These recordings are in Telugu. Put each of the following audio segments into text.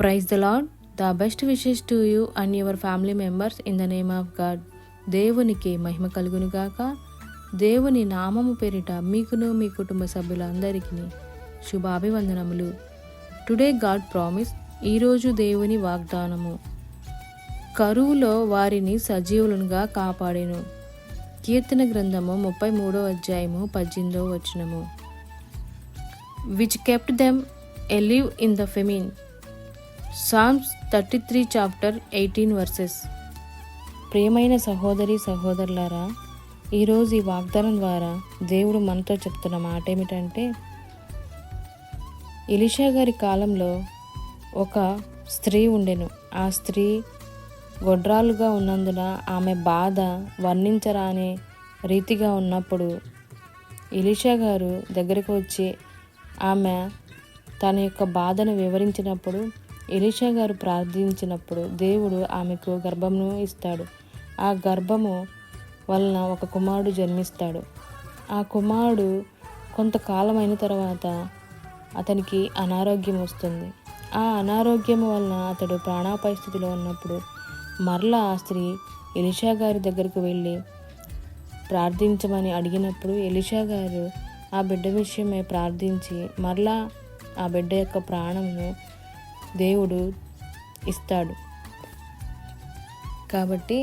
Praise the Lord. The best wishes to you and your family members in the name of God. దేవునికి మహిమ కలుగును గాక. దేవుని నామము పేరిట మీకును మీ కుటుంబ సభ్యులందరికీ శుభాభివందనములు. Today God promise. ఈరోజు దేవుని వాగ్దానము. కరువులో వారిని సజీవులుగా కాపాడెను. కీర్తన గ్రంథము 33వ అధ్యాయము 18వ వచనము. Which kept them alive in the famine. Psalms 33 chapter 18 verses. ప్రియమైన సహోదరి సహోదరులారా, ఈరోజు ఈ వాగ్దానం ద్వారా దేవుడు మనతో చెప్తున్న మాట ఏమిటంటే, ఎలీషా గారి కాలంలో ఒక స్త్రీ ఉండెను. ఆ స్త్రీ గొడ్రాలుగా ఉన్నందున ఆమె బాధ వర్ణించరాని రీతిగా ఉన్నప్పుడు ఎలీషా గారు దగ్గరకు వచ్చి ఆమె తన యొక్క బాధను వివరించినప్పుడు, ఎలీషా గారు ప్రార్థించినప్పుడు దేవుడు ఆమెకు గర్భమును ఇస్తాడు. ఆ గర్భము వలన ఒక కుమారుడు జన్మిస్తాడు. ఆ కుమారుడు కొంతకాలం అయిన తర్వాత అతనికి అనారోగ్యం వస్తుంది. ఆ అనారోగ్యం వలన అతడు ప్రాణాపాయ స్థితిలో ఉన్నప్పుడు మరలా ఆ స్త్రీ ఎలీషా గారి దగ్గరకు వెళ్ళి ప్రార్థించమని అడిగినప్పుడు ఎలీషా గారు ఆ బిడ్డ విషయమై ప్రార్థించి మరలా ఆ బిడ్డ యొక్క ప్రాణమును దేవుడు ఇస్తాడు. కాబట్టి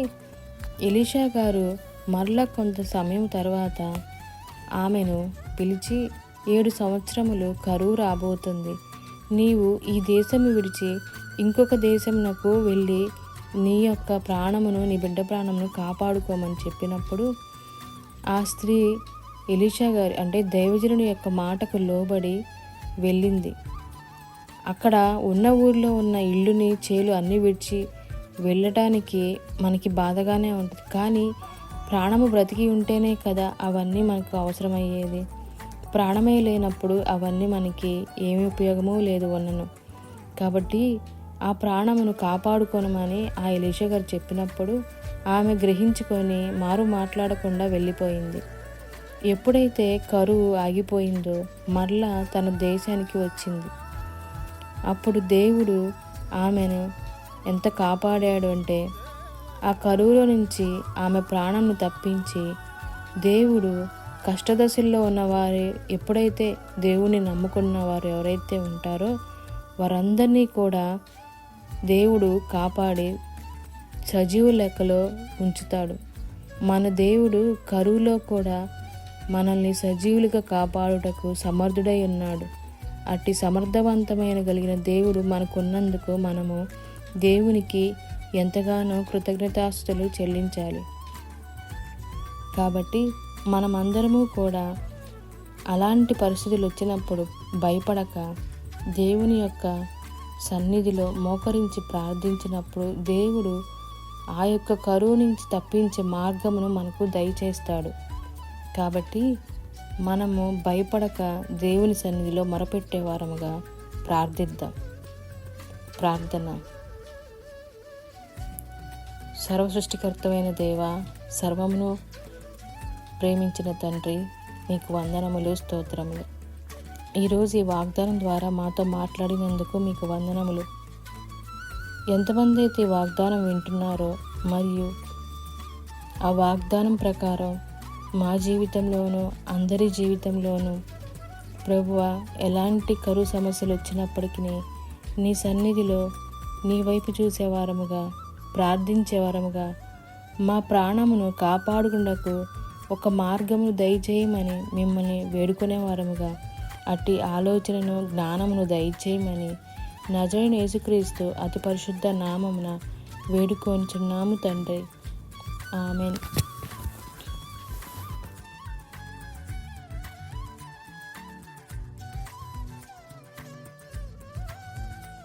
ఎలీషా గారు మరలా కొంత సమయం తర్వాత ఆమెను పిలిచి, 7 సంవత్సరములు కరువు రాబోతుంది, నీవు ఈ దేశము విడిచి ఇంకొక దేశమునకు వెళ్ళి నీ యొక్క ప్రాణమును, నీ బిడ్డ ప్రాణమును కాపాడుకోమని చెప్పినప్పుడు ఆ స్త్రీ ఎలీషా గారి అంటే దైవజనుని యొక్క మాటకు లోబడి వెళ్ళింది. అక్కడ ఉన్న ఊరిలో ఉన్న ఇల్లుని చేలు అన్నీ విడిచి వెళ్ళటానికి మనకి బాధగానే ఉంటుంది. కానీ ప్రాణము బ్రతికి ఉంటేనే కదా అవన్నీ మనకు అవసరమయ్యేది. ప్రాణమే లేనప్పుడు అవన్నీ మనకి ఏమి ఉపయోగమూ లేదు వలన. కాబట్టి ఆ ప్రాణమును కాపాడుకోనమని ఆ ఎలీషా గారు చెప్పినప్పుడు ఆమె గ్రహించుకొని మారు మాట్లాడకుండా వెళ్ళిపోయింది. ఎప్పుడైతే కరువు ఆగిపోయిందో మరలా తన దేశానికి వచ్చింది. అప్పుడు దేవుడు ఆమెను ఎంత కాపాడాడు అంటే, ఆ కరువులో నుంచి ఆమె ప్రాణంను తప్పించి, దేవుడు కష్టదశల్లో ఉన్నవారు ఎప్పుడైతే దేవుని నమ్ముకున్న వారు ఎవరైతే ఉంటారో వారందరినీ కూడా దేవుడు కాపాడి సజీవ లెక్కలో ఉంచుతాడు. మన దేవుడు కరువులో కూడా మనల్ని సజీవులుగా కాపాడుటకు సమర్థుడై ఉన్నాడు. అట్టి సమర్థవంతమైన కలిగిన దేవుడు మనకున్నందుకు మనము దేవునికి ఎంతగానో కృతజ్ఞతాస్తుతులు చెల్లించాలి. కాబట్టి మనమందరము కూడా అలాంటి పరిస్థితులు వచ్చినప్పుడు భయపడక దేవుని యొక్క సన్నిధిలో మోకరించి ప్రార్థించినప్పుడు దేవుడు ఆ యొక్క కరువు నుంచి తప్పించే మార్గమును మనకు దయచేస్తాడు. కాబట్టి మనము భయపడక దేవుని సన్నిధిలో మొరపెట్టే వారముగా ప్రార్థిద్దాం. ప్రార్థన. సర్వసృష్టికర్తమైన దేవా, సర్వమును ప్రేమించిన తండ్రి, నీకు వందనములు, స్తోత్రములు. ఈరోజు ఈ వాగ్దానం ద్వారా మాతో మాట్లాడినందుకు మీకు వందనములు. ఎంతమంది అయితే ఈ వాగ్దానం వింటున్నారో మరియు ఆ వాగ్దానం ప్రకారం మా జీవితంలోనూ అందరి జీవితంలోనూ ప్రభువా ఎలాంటి కరువు సమస్యలు వచ్చినప్పటికీ నీ సన్నిధిలో నీ వైపు చూసేవారముగా, ప్రార్థించేవారముగా, మా ప్రాణమును కాపాడుకుండకు ఒక మార్గమును దయచేయమని మిమ్మల్ని వేడుకునేవారముగా, అట్టి ఆలోచనను జ్ఞానమును దయచేయమని నజరేయుడైన యేసుక్రీస్తు అతి పరిశుద్ధ నామమున వేడుకొనుచున్నాము తండ్రి. ఆమెన్.